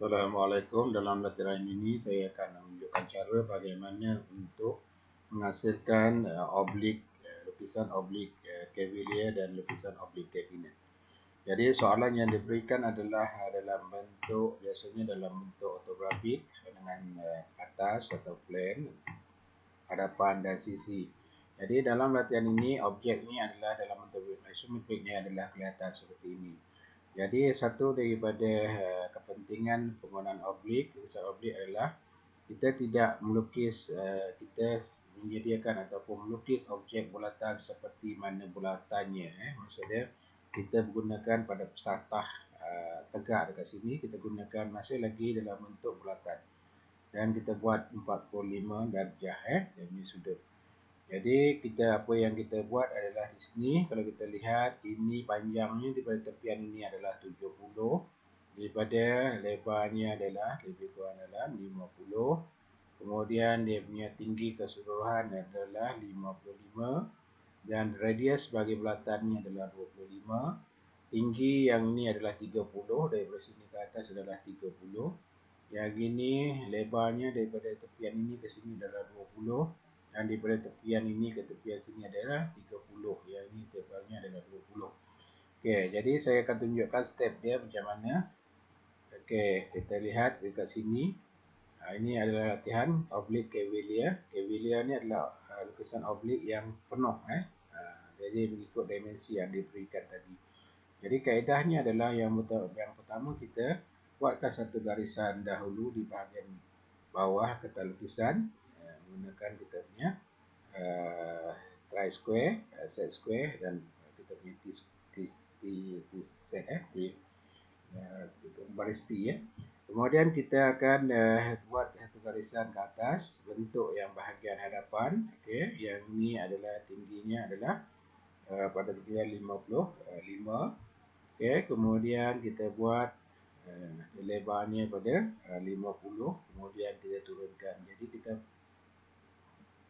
Assalamualaikum. Dalam latihan ini saya akan menunjukkan cara bagaimana untuk menghasilkan lukisan oblik Cavalier dan lukisan oblik cabinet. Jadi soalan yang diberikan adalah dalam bentuk, biasanya dalam bentuk ortografik dengan atas atau plane, hadapan dan sisi. Jadi dalam latihan ini objek ini adalah dalam bentuk isometriknya adalah kelihatan seperti ini. Jadi satu daripada kepentingan penggunaan oblik adalah kita tidak melukis, kita menyediakan ataupun melukis objek bulatan seperti mana bulatannya. Maksudnya kita menggunakan pada satah tegak dekat sini, kita gunakan masih lagi dalam bentuk bulatan. Dan kita buat 45 darjah ini sudut. Jadi apa yang kita buat adalah di sini, kalau kita lihat ini panjangnya daripada tepian ini adalah 70, daripada lebarnya adalah lebih kurang dalam 50, kemudian dia punya tinggi keseluruhan adalah 55 dan radius bagi bulatannya adalah 25. Tinggi yang ini adalah 30, daripada sini ke atas adalah 30. Yang ini lebarnya daripada tepian ini ke sini adalah 20. Dan daripada tepian ini ke tepian sini adalah 30. Yang ini tepiannya adalah 20. Okey, jadi saya akan tunjukkan step dia macam mana. Okey, kita lihat dekat sini. Ini adalah latihan oblik Cavalier. Cavalier ni adalah lukisan oblik yang penuh. Jadi mengikut dimensi yang diberikan tadi. Jadi kaedahnya adalah yang pertama kita buatkan satu garisan dahulu di bahagian bawah kertas lukisan menggunakan kita punya tri-square, set square dan kita punya baris T. Kemudian kita akan buat satu garisan ke atas bentuk yang bahagian hadapan. Okey, yang ini adalah tingginya adalah pada ketinggian 55. Okey, kemudian kita buat lebarnya pada 50, kemudian kita turunkan. Jadi kita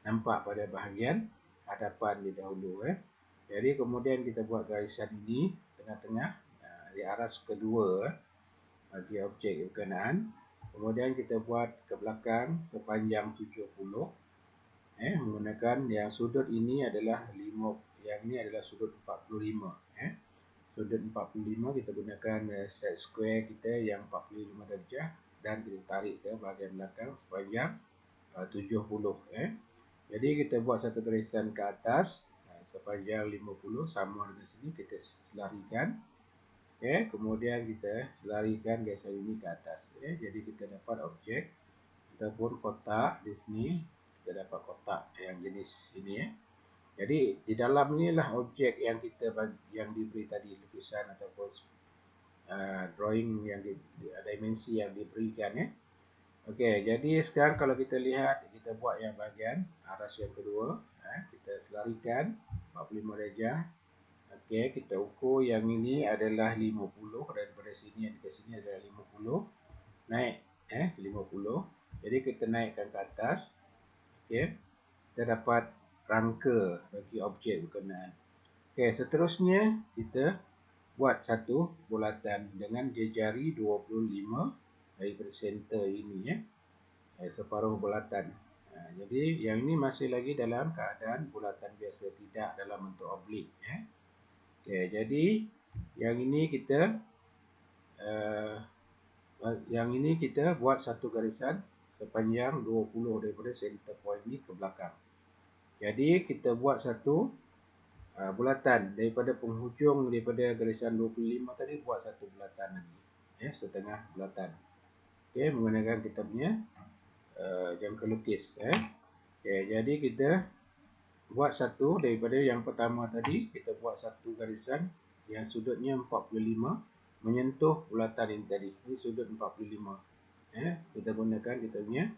nampak pada bahagian hadapan di dahulu. Jadi kemudian kita buat garisan ini tengah-tengah di aras kedua bagi objek berkenaan. Kemudian kita buat ke belakang sepanjang 70. Menggunakan yang sudut ini adalah 5, yang ini adalah sudut 45. Sudut 45 kita gunakan set square kita yang 45 darjah dan kita tarik ke bahagian belakang sepanjang 70. Jadi kita buat satu garisan ke atas sepanjang 50 sama dengan sini, kita selarikan. Kemudian kita selarikan garisan ini ke atas. Jadi kita dapat objek ataupun kotak di sini. Kita dapat kotak yang jenis ini. Jadi di dalam inilah objek yang yang diberi tadi, lukisan ataupun drawing yang dimensi yang diberikan. Okey, jadi sekarang kalau kita lihat, kita buat yang bahagian aras yang kedua. Kita selarikan 45 darjah. Okey, kita ukur yang ini adalah 50, daripada sini ke sini adalah 50. Naik 50. Jadi kita naikkan ke atas. Okey, kita dapat rangka bagi objek berkenaan. Okey, seterusnya kita buat satu bulatan dengan jari 25 daripada center ini separuh bulatan. Jadi yang ini masih lagi dalam keadaan bulatan biasa, tidak dalam bentuk oblik. Okey, jadi yang ini kita buat satu garisan sepanjang 20 daripada center point ini ke belakang. Jadi kita buat satu bulatan daripada penghujung daripada garisan 25 tadi, buat satu bulatan lagi. Setengah bulatan. Okey, menggunakan kita punya jangka lukis. Okey, jadi kita buat satu daripada yang pertama tadi, kita buat satu garisan yang sudutnya 45 menyentuh bulatan ini tadi. Ini sudut 45. Kita gunakan kita punya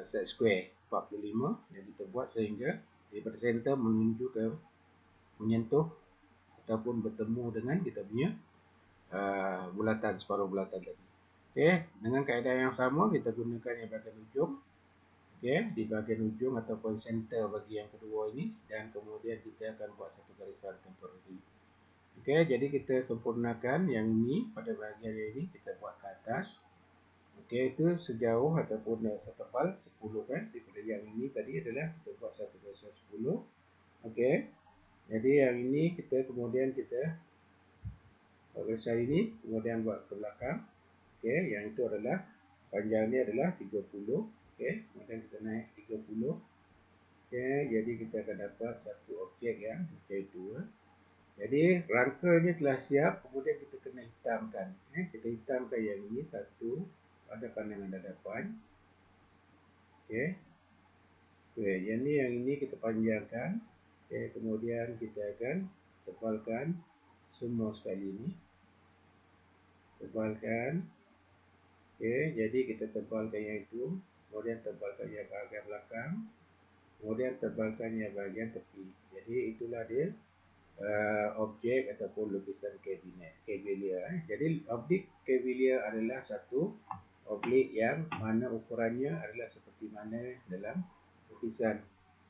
set square 45 yang kita buat sehingga daripada center menuju ke menyentuh ataupun bertemu dengan kita punya bulatan, separuh bulatan tadi. Okey, dengan kaedah yang sama kita gunakan yang bahagian ujung. Okey, di bahagian ujung ataupun center bagi yang kedua ini, dan kemudian kita akan buat satu garisan temporary. Okey, jadi kita sempurnakan yang ini pada bahagian ini, kita buat ke atas. Okey, itu sejauh ataupun setebal 10 kan. Daripada yang ini tadi adalah kita buat 1/10. Okey. Jadi yang ini kita kemudian kita buat gariskan ini, kemudian buat ke belakang. Okey, yang itu adalah panjangnya adalah 30. Okey, kemudian kita naik 30. Okey, jadi kita akan dapat satu objek yang macam itu. Jadi rangkanya telah siap, kemudian kita kena hitamkan. Kita hitamkan yang ini satu pada pandangan hadapan. Okey. Okey, yang ini kita panjangkan. Okey, kemudian kita akan tebalkan semua sekali ini. Tebalkan. Okey, jadi kita tebalkan yang itu, kemudian tebalkan yang bahagian belakang, kemudian tebalkan yang bahagian tepi. Jadi itulah dia objek ataupun lukisan kabinet Cavalier. Jadi objek Cavalier adalah satu objek yang mana ukurannya adalah seperti mana dalam lukisan.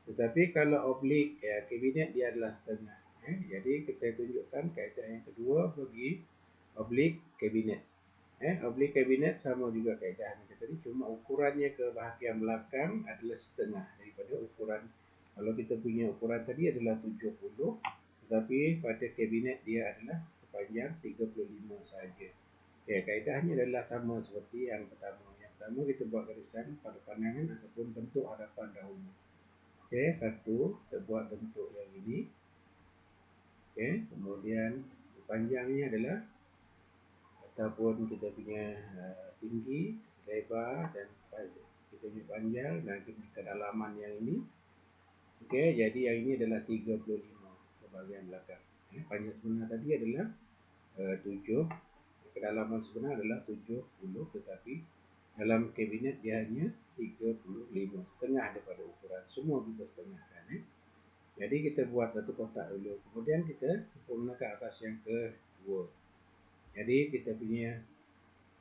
Tetapi kalau objek kabinet dia adalah setengah. Jadi kita tunjukkan kaedah yang kedua bagi objek kabinet. Objek kabinet sama juga kaedah macam tadi, cuma ukurannya ke bahagian belakang adalah setengah daripada ukuran. Kalau kita punya ukuran tadi adalah 70, tetapi pada kabinet dia adalah sepanjang 35 sahaja. Okay, kaedahnya adalah sama seperti yang pertama. Yang pertama kita buat garisan pada pandangan ataupun bentuk hadapan dahulu. Okey, satu kita buat bentuk yang ini. Okey, kemudian panjangnya adalah ataupun kita punya tinggi, lebar dan kita punya panjang dan kita kedalaman yang ini. Okey, jadi yang ini adalah 35 ke bahagian belakang. Panjang sebenar tadi adalah 7. Kedalaman sebenar adalah 70, tetapi dalam kabinet dia hanya 35, setengah daripada ukuran. Semua kita setengahkan. Jadi kita buat satu kotak dulu. Kemudian kita sempurnakan atas yang kedua. Jadi kita punya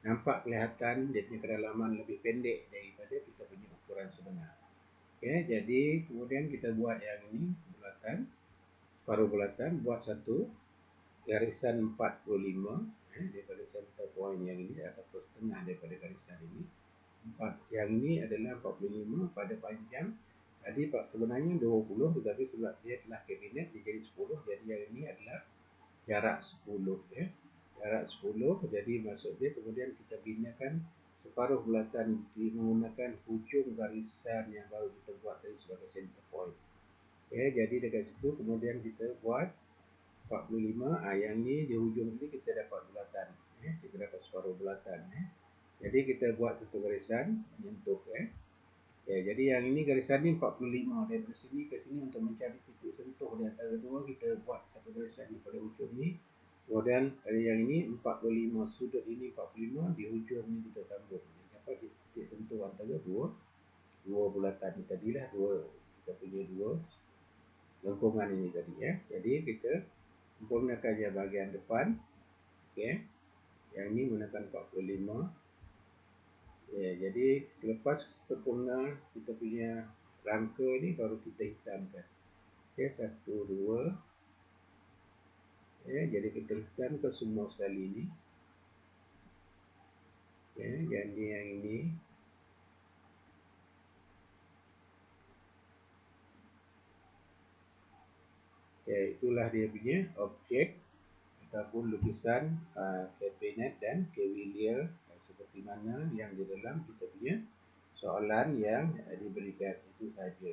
nampak kelihatan dia punya kedalaman lebih pendek daripada kita punya ukuran sebenar. Okay, jadi kemudian kita buat yang ini bulatan, separuh bulatan, buat satu garisan 45 daripada center point yang ini ataupun setengah daripada garisan ini. Yang ini adalah 45 pada panjang. Tadi sebenarnya 20, tetapi sebab dia telah kabinet dia jadi 10, jadi yang ini adalah jarak 10. Jarak 10, jadi maksud dia kemudian kita binakan separuh bulatan menggunakan hujung garisan yang baru kita buat tadi sebagai center point. Jadi dekat situ kemudian kita buat 45. Yang ni di hujung ni kita dapat bulatan. Kita dapat separuh bulatan. Jadi kita buat satu garisan menyentuh. Jadi yang ini garisan ni 45. Dari sini ke sini untuk mencari titik sentuh di antara dua, kita buat satu garisan ni pada hujung ni. Kemudian dari yang ini 45, sudut ini 45, di hujung ni kita sambung. Dapat titik sentuh antara dua bulatan ni tadilah, kita punya dua lengkungan ini tadi. Jadi kita sempurnakan yang bahagian depan. Okey. Yang ini menggunakan 45. Jadi selepas sempurna kita punya rangka ni baru kita hitamkan. Okey, 1 2. Jadi kita hitamkan semua sekali ni. Jadi yang ini. Itulah dia punya objek ataupun lukisan kabinet dan Cavalier seperti mana yang di dalam kita punya soalan yang diberikan. Itu saja.